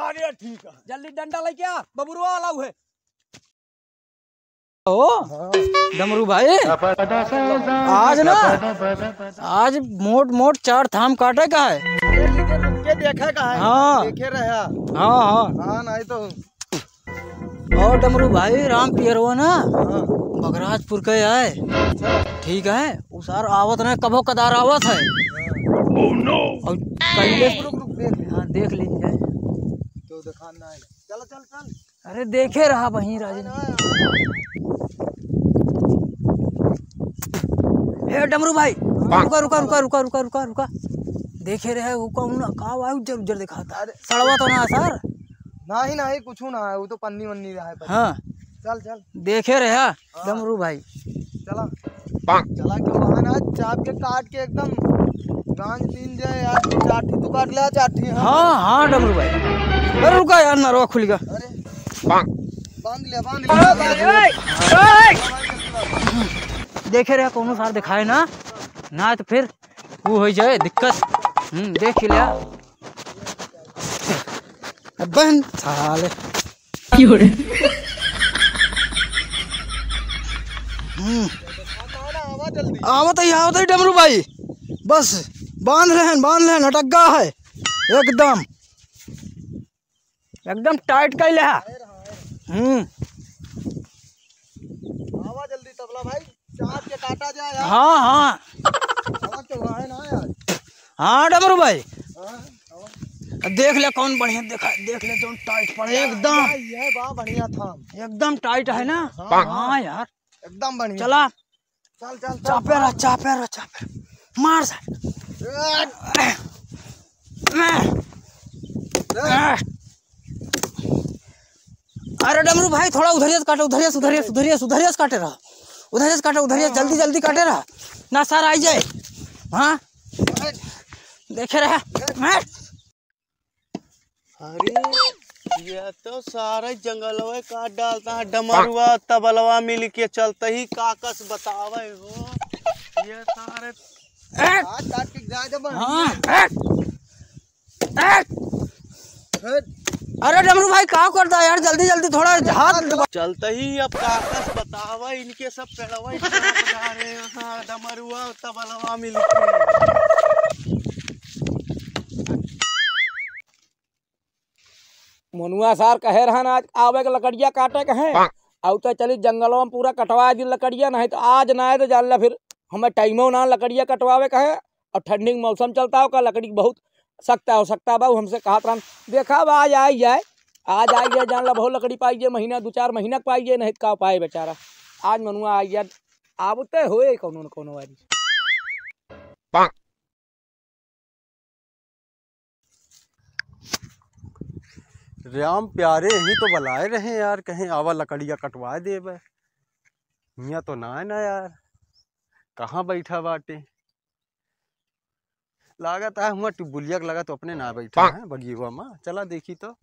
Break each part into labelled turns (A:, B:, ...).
A: अरे ठीक है,
B: जल्दी डंडा लेके आ, बबुरुआ अलाउ है। ओ डमरू भाई, आज ना आज मोट मोट 4 थाम काटे का है।
A: के देखे का है।
B: हाँ
A: देखे रहे।
B: हाँ हाँ
A: हाँ नहीं तो।
B: और डमरू भाई राम पियरवा ना
A: हाँ।
B: बगराजपुर के आए। ठीक है, उसार आवत ने कभो कदार आवत है। और हाँ देख लीजिए
A: तो दिखाना है। चल चल चल।
B: अरे देखे रहा वहीं राजन। हे डमरू भाई, रुका रुका रुका रुका रुका रुका रुका, देखे रहे वो कौन का उज्जर उज्जर दिखाता। सड़वा तो ना सर?
A: नहीं नहीं कुछ ना है, वो तो पन्नी वन्नी रहा है।
B: हाँ
A: चल चल।
B: देखे रहे डमरू भाई।
A: चला चला के वहाँ ना चाप के काट के एकदम गांज पीन जाए यार। चाटी तो काट ले चाटी।
B: हाँ हाँ डमरू भाई। अरे रुका यार, नरवा खुल गया।
A: अरे बांध ले।
B: देखे रहे कौन सार दिखाए ना ना तो फिर वो हो जाए दिक्कत। देख लिया बहन साले आवत ही डमरू भाई। बस बांध लेन अटक है एकदम एकदम टाइट कर ले।
A: आवा जल्दी तबला भाई, चाप के काटा जाए यार।
B: हाँ हाँ
A: आवा तो वहाँ है ना यार।
B: हाँ डमरू भाई,
A: हाँ
B: देख ले कौन बढ़िया देख ले जो टाइट पड़े एकदम।
A: ये बा बढ़िया था,
B: एकदम टाइट है ना। हाँ यार
A: एकदम बढ़िया।
B: चला
A: चल चल
B: चापे रहा मार सा। अरे डमरू भाई थोड़ा उधरिया काटे, उधरिया काटे रहा, उधरिया जल्दी जल्दी काटे रहा ना सर आई जाए। हाँ देखे रहे।
A: अरे ये तो सारे जंगलवा काट डालता है। डमरुआ तबलवा मिल के चलते ही काकस बतावे हो। ये सारे
B: अरे डमरू भाई क्या करता है यार, जल्दी जल्दी थोड़ा हाथ
A: चलते ही अब काकस बतावा इनके सब पेड़वा डमरुआ तबलवा मिल के।
B: मनुआ सार कहे रहन आज आवे के लकड़िया काटे कहे आउ तो चली जंगलों में पूरा कटवा दी लकड़िया, नहीं तो आज ना है तो जान ला फिर हमें टाइमो ना लकड़िया कटवावे कहे। और ठंडी का मौसम चलता हो का लकड़ी बहुत सख्ता हो सकता बा। हमसे कहा था देखा बा आज आई जाए जान ला बहुत लकड़ी पाई जाए, महीना 2-4 महीना पाई जाए, नहीं का पाए बेचारा। आज मनुआ आई जाए आबते होए कोनो न कोनो वारी।
A: राम प्यारे ही तो बुलाए रहे यार, कहीं आवा लकड़िया कटवा दे। यहाँ तो ना है ना यार, कहाँ बैठा बाटे। लागत है हुआ टुबुलिया लगा तो अपने ना बैठा है बगीवा में। चला देखी तो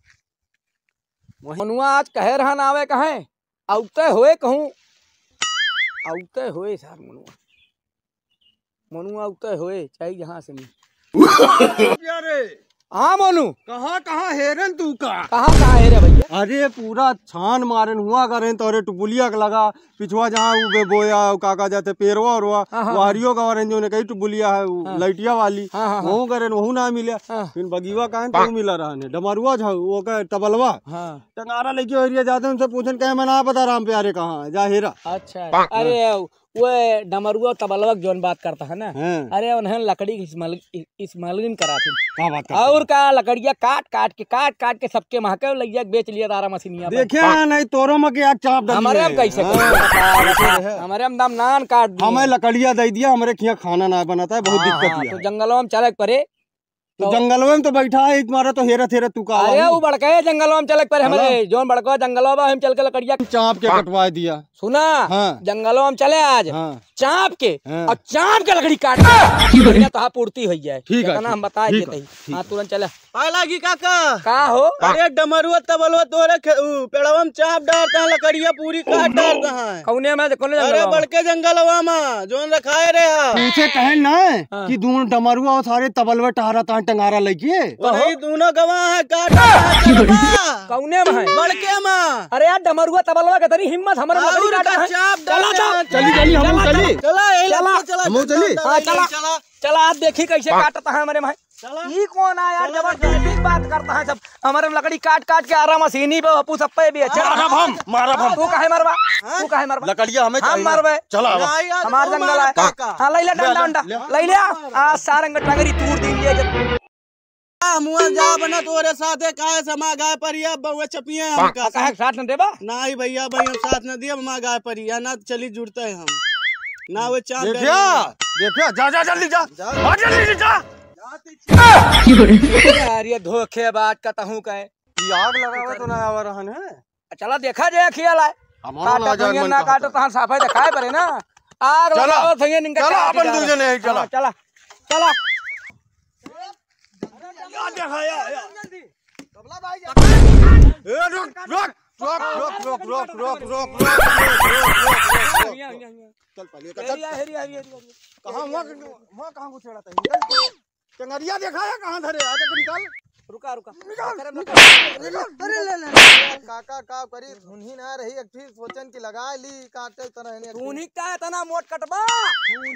B: मनुआ आज कहे रहन आवे कहे आउते होए कहूँ आउते होए सर मनुआ आउते होए चाहे जहाँ से नहीं। हाँ मोनू
A: कहाँ हेरन तू
B: कहाँ है रे भैया?
A: अरे पूरा छान मारन हुआ करें तोरे टुबुलिया लगा पिछुआ जहाँ वो बोया काका जाते पेरवा और वारियो का वरन जो ने कही टुबुलिया है लइटिया वाली वहू करें वहू ना मिले। फिर बगीवा कहें तो मिला रहा ने डमरुआ झा वो कहे तबलवा टंगारा लेके एरिया जाते उनसे पूछन कहे मैं ना पता राम प्यारे कहाँ है जा हेरा।
B: अच्छा अरे वो डमरुआ तबलवा जोन बात करता है ना। अरे उन्हें लकड़ी स्मगलिंग करा थी और का लकड़िया काट के सबके महके लगिया बेच लिया तारा मशीनिया।
A: देखे नहीं तोरो में क्या चाप डाली
B: हमारे हम कैसे हमारे हम दाम नान काट
A: हमें लकड़िया दे दिया, हमारे यहाँ खाना ना बनाता है, बहुत दिक्कत है।
B: तो जंगलों में चले परे
A: तो जंगलों में तो बैठा है तुम्हारा तो हेरा थेरा तू का।
B: अरे वो बड़के जंगलों में चले पर हमारे जोन बड़का जंगलों में हम चल के लकड़िया
A: चाप के कटवा दिया।
B: सुना जंगलों में चले आज चाप के
A: हाँ।
B: और चाप के लकड़ी काट बढ़िया तो पूर्ति हो जाए।
A: ठीक है,
B: हम बता
A: ठीक
B: देते
A: है,
B: ही। हाँ तुरंत चला
A: लागी काका
B: का हो।
A: अरे डमरुआ तबलवा तोरे पेड़वा में चाप डालता है, लकड़िया पूरी काट डालता है।
B: कौने में कौने
A: अरे
B: जंगलवा में?
A: बड़के जंगलवा में जोन रखाए रे पूछे कहे ना कि दोनों डमरुआ और सारे तबलवा टहरा ता टंगारा लेके वही दोनों गवाह है काट
B: कौने में है?
A: बड़के में।
B: अरे यार डमरुआ तबलवा के तनी हिम्मत हमारे लकड़ी काट है। चला चला चला आप देखी कैसे काटता है हमारे में। ये कौन है यार, जबरदस्ती बात करता है सब हमारे लकड़ी काट काट के आरा मशीनी पे अपू सब पे भी अच्छा मारब हम। तू काहे मरवा, तू काहे मरवा?
A: लकड़िया हमें
B: हम मरबे।
A: चला
B: हमार जंगल है। हां ले ले डंडा डंडा ले ले आ सारंग टगरी तूर दिन ये
A: मुआ जा बना तोरे साथे काहे समा गाय परिया बउए चपिए हमका
B: काहे साथ न देबा?
A: नहीं भैया भाई हम साथ न दिया मा गाय परिया ना चली जुड़ते हैं हम ना वो चाप देखिया जा जा जल्दी जा जल्दी जा
B: यार ये धोखेबाज कहूं कहे
A: ये आग लगावे तो ना आवा रहन है।
B: चला देखा जाए खियाला
A: हमारा
B: काटा ना काटो तहां साफाई दिखाए परे ना। आग लगाओ थंगे निंगा
A: चला अपन दूजे ने चला
B: चला चला
A: या देखा या तबला भाई ए रुक रुक चल पहले कहां वहां कहां को छेड़ा था चंगरिया देखा है कहां धरे आके निकाल
B: रुका रुका
A: अरे ले काका का करी धुनही ना रही एक ठीक सोचन की लगा ली काटे तरह ने
B: धुनही का तना मोट कटबा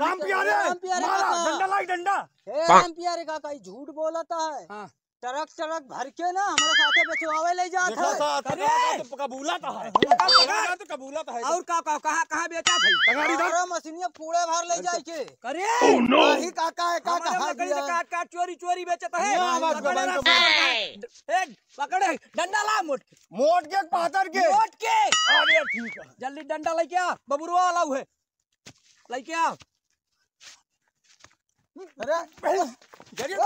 A: राम प्यारे डंडा लाई डंडा
C: ए राम प्यारे काका झूठ बोलता है।
B: हां
C: ट्रक ट्रक भर के ना हमारे साथे बेचवावे ले जात है।
A: तो कबूलत है तो कबूलत है
B: और का कहां बेचा थई
A: तंगारी
C: अरे मशीनिया पूरे भर ले जाए के
B: करे
C: वही काका है काका
B: हमारे लकड़ी से काट काट चोरी चोरी बेचत है। एक पकड़े डंडा ला
A: मोट के पातर के
B: मोट के
A: अरे ठीक है
B: जल्दी डंडा लेके आ बबुरुआ वाला है लेके आ।
C: अरे
B: ये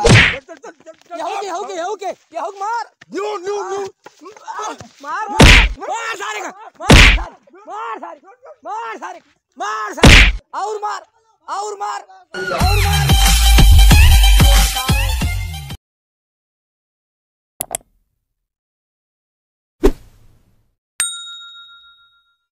B: हो मार
A: न्यू
B: मार मार सारे का मार सारे और मार